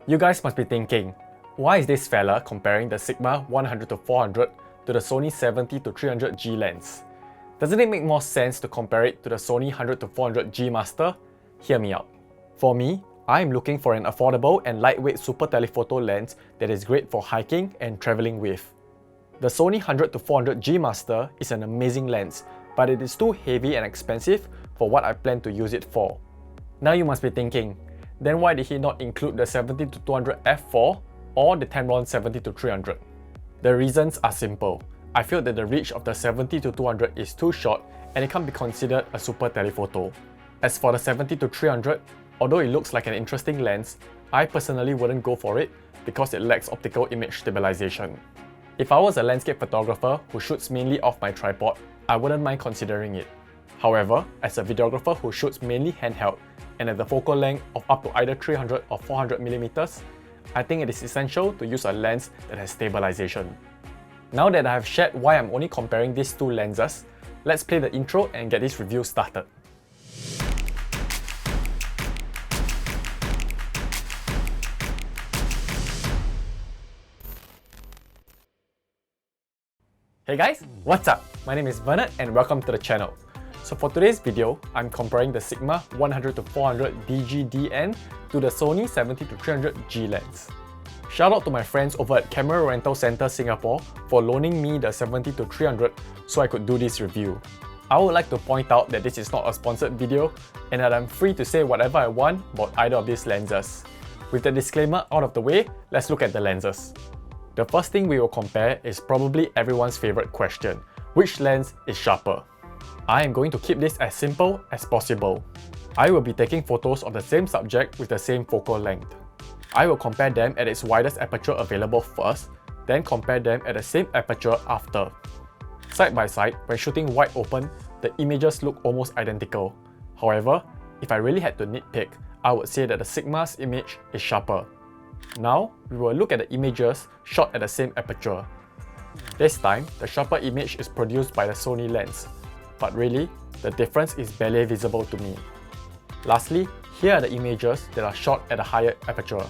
You guys must be thinking, why is this fella comparing the Sigma 100-400 to the Sony 70-300G lens? Doesn't it make more sense to compare it to the Sony 100-400G Master? Hear me out. For me, I am looking for an affordable and lightweight super telephoto lens that is great for hiking and traveling with. The Sony 100-400G Master is an amazing lens, but it is too heavy and expensive for what I plan to use it for. Now you must be thinking, then why did he not include the 70-200 f4 or the Tamron 70-300? The reasons are simple. I feel that the reach of the 70-200 is too short and it can't be considered a super telephoto. As for the 70-300, although it looks like an interesting lens, I personally wouldn't go for it because it lacks optical image stabilization. If I was a landscape photographer who shoots mainly off my tripod, I wouldn't mind considering it. However, as a videographer who shoots mainly handheld and at the focal length of up to either 300 or 400mm, I think it is essential to use a lens that has stabilization. Now that I have shared why I'm only comparing these two lenses, let's play the intro and get this review started. Hey guys, what's up? My name is Bernard and welcome to the channel. So for today's video, I'm comparing the Sigma 100-400 DG-DN to the Sony 70-300G lens. Shout out to my friends over at Camera Rental Center Singapore for loaning me the 70-300 so I could do this review. I would like to point out that this is not a sponsored video and that I'm free to say whatever I want about either of these lenses. With the disclaimer out of the way, let's look at the lenses. The first thing we will compare is probably everyone's favorite question: which lens is sharper? I am going to keep this as simple as possible. I will be taking photos of the same subject with the same focal length. I will compare them at its widest aperture available first, then compare them at the same aperture after. Side by side, when shooting wide open, the images look almost identical. However, if I really had to nitpick, I would say that the Sigma's image is sharper. Now, we will look at the images shot at the same aperture. This time, the sharper image is produced by the Sony lens, but really, the difference is barely visible to me. Lastly, here are the images that are shot at a higher aperture.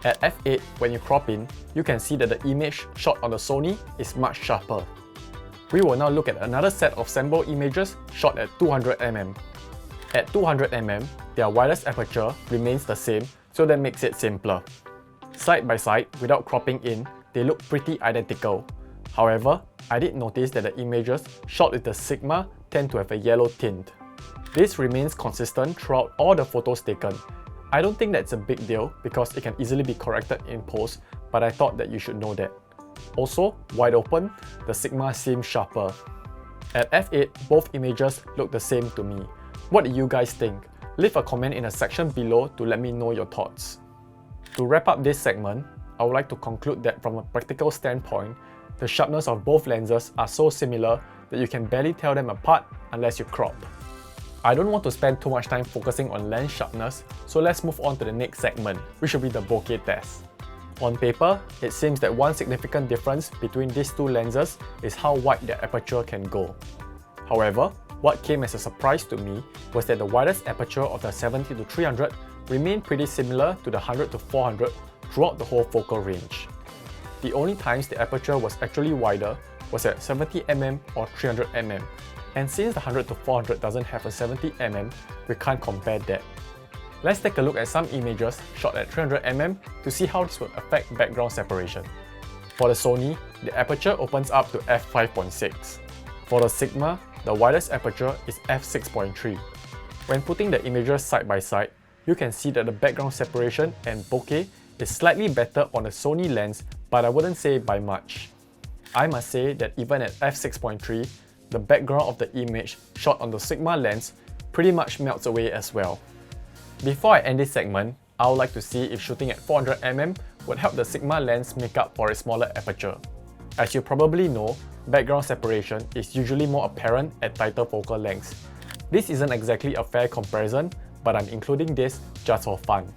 At f8, when you crop in, you can see that the image shot on the Sony is much sharper. We will now look at another set of sample images shot at 200mm. At 200mm, their widest aperture remains the same, so that makes it simpler. Side by side, without cropping in, they look pretty identical. However, I did notice that the images shot with the Sigma tend to have a yellow tint. This remains consistent throughout all the photos taken. I don't think that's a big deal because it can easily be corrected in post, but I thought that you should know that. Also, wide open, the Sigma seems sharper. At f8, both images look the same to me. What do you guys think? Leave a comment in the section below to let me know your thoughts. To wrap up this segment, I would like to conclude that from a practical standpoint, the sharpness of both lenses are so similar that you can barely tell them apart unless you crop. I don't want to spend too much time focusing on lens sharpness, so let's move on to the next segment, which will be the bokeh test. On paper, it seems that one significant difference between these two lenses is how wide their aperture can go. However, what came as a surprise to me was that the widest aperture of the 70-300 remained pretty similar to the 100-400 throughout the whole focal range. The only times the aperture was actually wider was at 70mm or 300mm, and since the 100-400 doesn't have a 70mm, we can't compare that. Let's take a look at some images shot at 300mm to see how this would affect background separation. For the Sony, the aperture opens up to f5.6. For the Sigma, the widest aperture is f6.3. When putting the images side by side, you can see that the background separation and bokeh is slightly better on the Sony lens, but I wouldn't say by much. I must say that even at f6.3, the background of the image shot on the Sigma lens pretty much melts away as well. Before I end this segment, I would like to see if shooting at 400mm would help the Sigma lens make up for its smaller aperture. As you probably know, background separation is usually more apparent at tighter focal lengths. This isn't exactly a fair comparison, but I'm including this just for fun.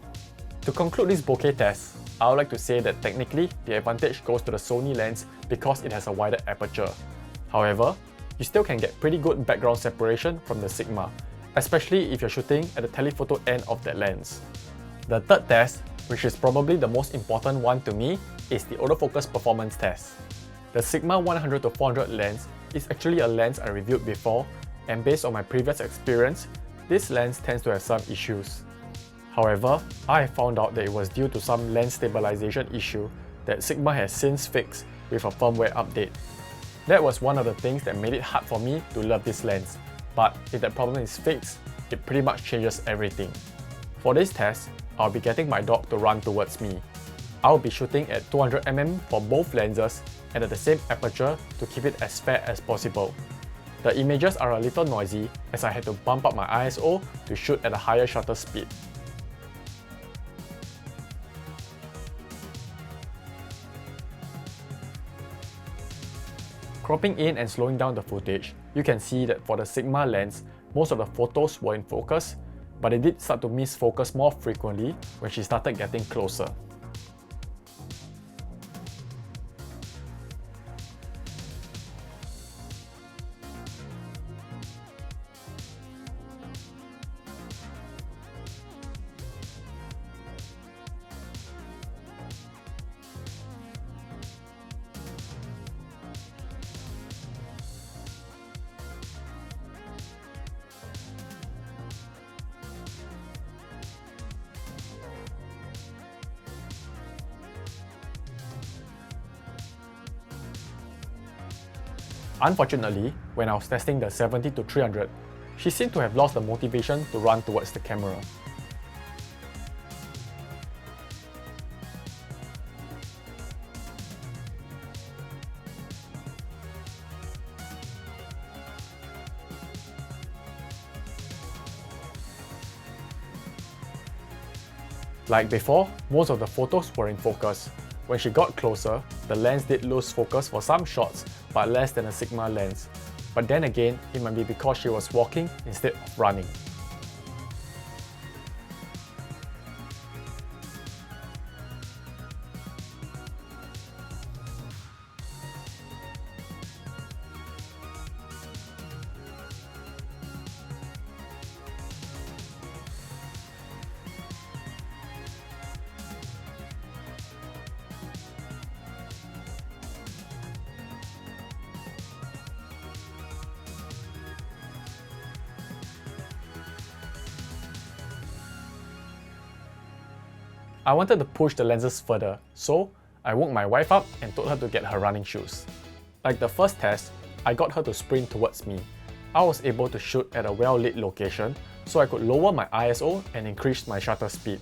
To conclude this bokeh test, I would like to say that technically the advantage goes to the Sony lens because it has a wider aperture. However, you still can get pretty good background separation from the Sigma, especially if you're shooting at the telephoto end of that lens. The third test, which is probably the most important one to me, is the autofocus performance test. The Sigma 100-400 lens is actually a lens I reviewed before, and based on my previous experience, this lens tends to have some issues. However, I found out that it was due to some lens stabilization issue that Sigma has since fixed with a firmware update. That was one of the things that made it hard for me to love this lens, but if that problem is fixed, it pretty much changes everything. For this test, I'll be getting my dog to run towards me. I'll be shooting at 200mm for both lenses and at the same aperture to keep it as fair as possible. The images are a little noisy as I had to bump up my ISO to shoot at a higher shutter speed. Cropping in and slowing down the footage, you can see that for the Sigma lens, most of the photos were in focus, but it did start to miss focus more frequently when she started getting closer. Unfortunately, when I was testing the 70-300, she seemed to have lost the motivation to run towards the camera. Like before, most of the photos were in focus. When she got closer, the lens did lose focus for some shots, but less than a Sigma lens. But then again, it might be because she was walking instead of running. I wanted to push the lenses further, so I woke my wife up and told her to get her running shoes. Like the first test, I got her to sprint towards me. I was able to shoot at a well-lit location, so I could lower my ISO and increase my shutter speed.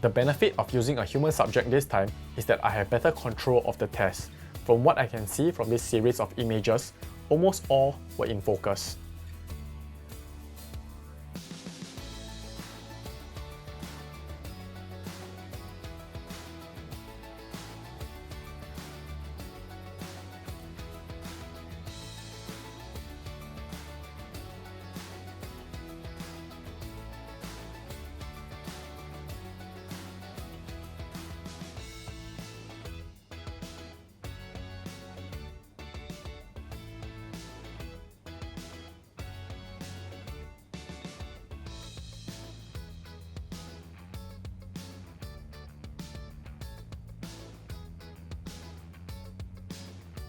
The benefit of using a human subject this time is that I have better control of the test. From what I can see from this series of images, almost all were in focus.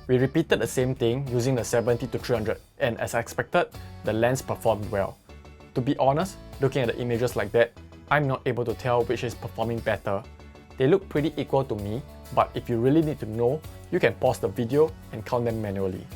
We repeated the same thing using the 70-300, and as I expected, the lens performed well. To be honest, looking at the images like that, I'm not able to tell which is performing better. They look pretty equal to me, but if you really need to know, you can pause the video and count them manually.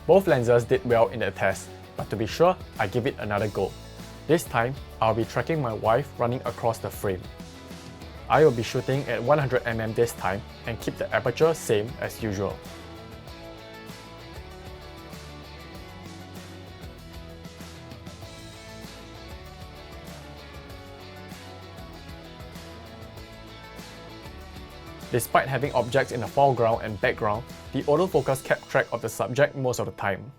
Both lenses did well in the test, but to be sure, I give it another go. This time, I'll be tracking my wife running across the frame. I will be shooting at 100mm this time and keep the aperture same as usual. Despite having objects in the foreground and background, the autofocus kept track of the subject most of the time.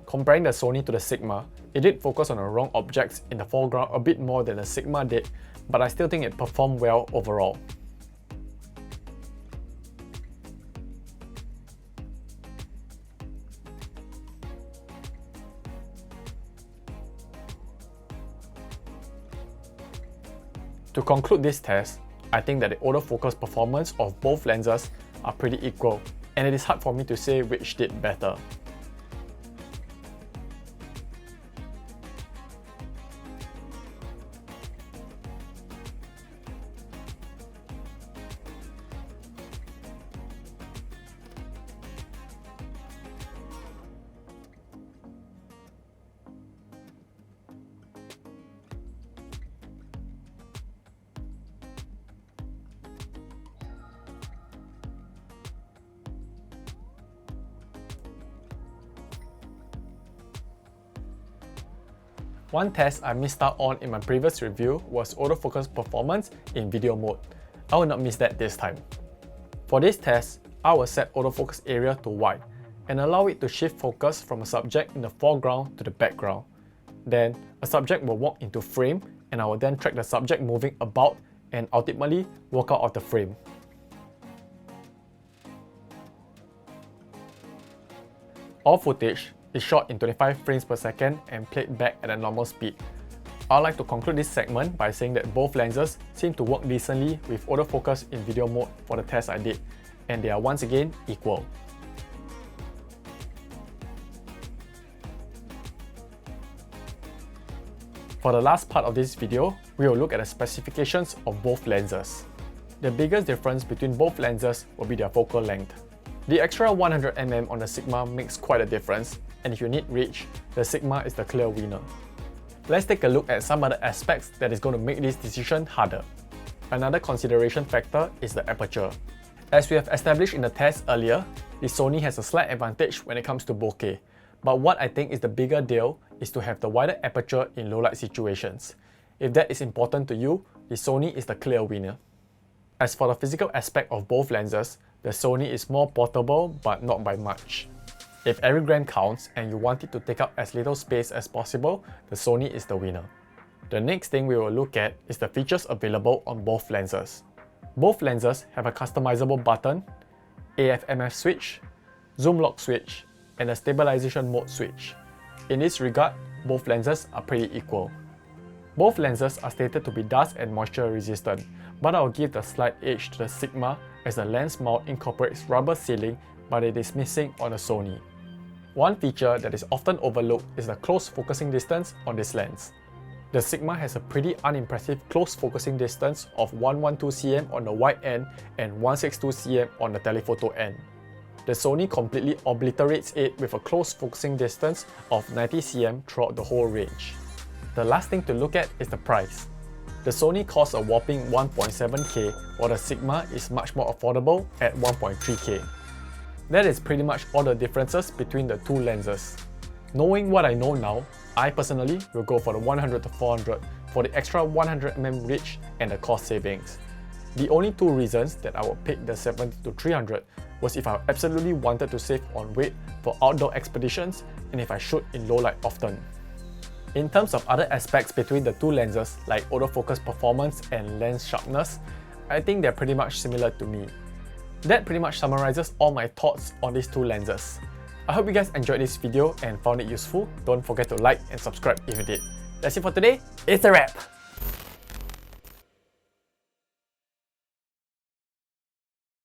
Comparing the Sony to the Sigma, it did focus on the wrong objects in the foreground a bit more than the Sigma did, but I still think it performed well overall. To conclude this test, I think that the autofocus performance of both lenses are pretty equal, and it is hard for me to say which did better. One test I missed out on in my previous review was autofocus performance in video mode. I will not miss that this time. For this test, I will set autofocus area to wide and allow it to shift focus from a subject in the foreground to the background. Then, a subject will walk into frame and I will then track the subject moving about and ultimately walk out of the frame. All footage is shot in 25 frames per second and played back at a normal speed. I'd like to conclude this segment by saying that both lenses seem to work decently with autofocus in video mode for the test I did, and they are once again equal. For the last part of this video, we will look at the specifications of both lenses. The biggest difference between both lenses will be their focal length. The extra 100mm on the Sigma makes quite a difference, and if you need reach, the Sigma is the clear winner. Let's take a look at some other aspects that is going to make this decision harder. Another consideration factor is the aperture. As we have established in the test earlier, the Sony has a slight advantage when it comes to bokeh, but what I think is the bigger deal is to have the wider aperture in low light situations. If that is important to you, the Sony is the clear winner. As for the physical aspect of both lenses, the Sony is more portable but not by much. If every gram counts and you want it to take up as little space as possible, the Sony is the winner. The next thing we will look at is the features available on both lenses. Both lenses have a customizable button, AF/MF switch, zoom lock switch, and a stabilization mode switch. In this regard, both lenses are pretty equal. Both lenses are stated to be dust and moisture resistant, but I will give the slight edge to the Sigma as the lens mount incorporates rubber sealing, but it is missing on the Sony. One feature that is often overlooked is the close focusing distance on this lens. The Sigma has a pretty unimpressive close focusing distance of 112 cm on the wide end and 162 cm on the telephoto end. The Sony completely obliterates it with a close focusing distance of 90 cm throughout the whole range. The last thing to look at is the price. The Sony costs a whopping 1.7K, while the Sigma is much more affordable at 1.3K. That is pretty much all the differences between the two lenses. Knowing what I know now, I personally will go for the 100 to 400 for the extra 100mm reach and the cost savings. The only two reasons that I would pick the 70 to 300 was if I absolutely wanted to save on weight for outdoor expeditions and if I shoot in low light often. In terms of other aspects between the two lenses like autofocus performance and lens sharpness, I think they're pretty much similar to me. That pretty much summarizes all my thoughts on these two lenses. I hope you guys enjoyed this video and found it useful. Don't forget to like and subscribe if you did. That's it for today. It's a wrap!